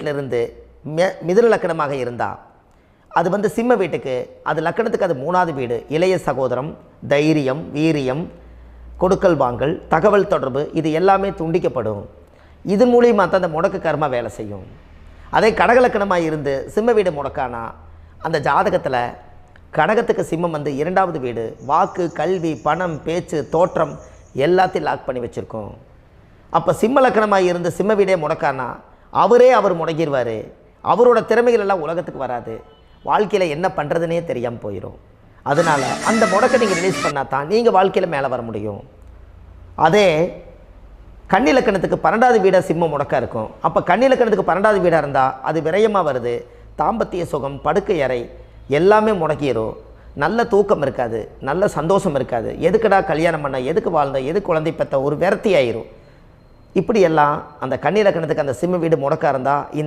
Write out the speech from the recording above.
வீட்டிலிருந்து மிதுன லக்கணமாக இருந்தால் அது வந்து சிம்ம வீட்டுக்கு, அது லக்கணத்துக்கு அது 3வது வீடு. இளைய சகோதரம், தைரியம், வீரியம், கொடுக்கல் வாங்கல், தகவல் தொடர்பு, இது எல்லாமே துண்டிக்கப்படும். இது மூலியமாக தான் அந்த முடக்கு கர்மா வேலை செய்யும். அதே கடகலக்கணமாக இருந்து சிம்ம வீடு முடக்கானா அந்த ஜாதகத்தில் கடகத்துக்கு சிம்மம் வந்து 2வது வீடு. வாக்கு, கல்வி, பணம், பேச்சு, தோற்றம் எல்லாத்தையும் லாக் பண்ணி வச்சுருக்கோம். அப்போ சிம்ம லக்கணமாக இருந்து சிம்ம வீடே முடக்கானா அவர் முடங்கிடுவார். அவரோட திறமைகள் எல்லாம் உலகத்துக்கு வராது. வாழ்க்கையில் என்ன பண்ணுறதுனே தெரியாமல் போயிடும். அதனால் அந்த முடக்கை நீங்கள் ரிலீஸ் பண்ணால் தான் நீங்கள் வாழ்க்கையில் மேலே வர முடியும். அதே கன்னி லக்கணத்துக்கு 12வது வீடாக சிம்மம் முடக்காக இருக்கும். அப்போ கன்னி லக்கணத்துக்கு 12வது வீடாக இருந்தால் அது விரயமாக வருது. தாம்பத்திய சுகம், படுக்கை அறை எல்லாமே முடக்கிடும். நல்ல தூக்கம் இருக்காது, நல்ல சந்தோஷம் இருக்காது. எதுக்குடா கல்யாணம் பண்ண, எதுக்கு வாழ்ந்த, எது குழந்தை பெற்ற ஒரு விரக்தி ஆயிரும். இப்படியெல்லாம் அந்த கன்னி லக்கணத்துக்கு அந்த சிம்ம வீடு முடக்காக இருந்தால் இந்த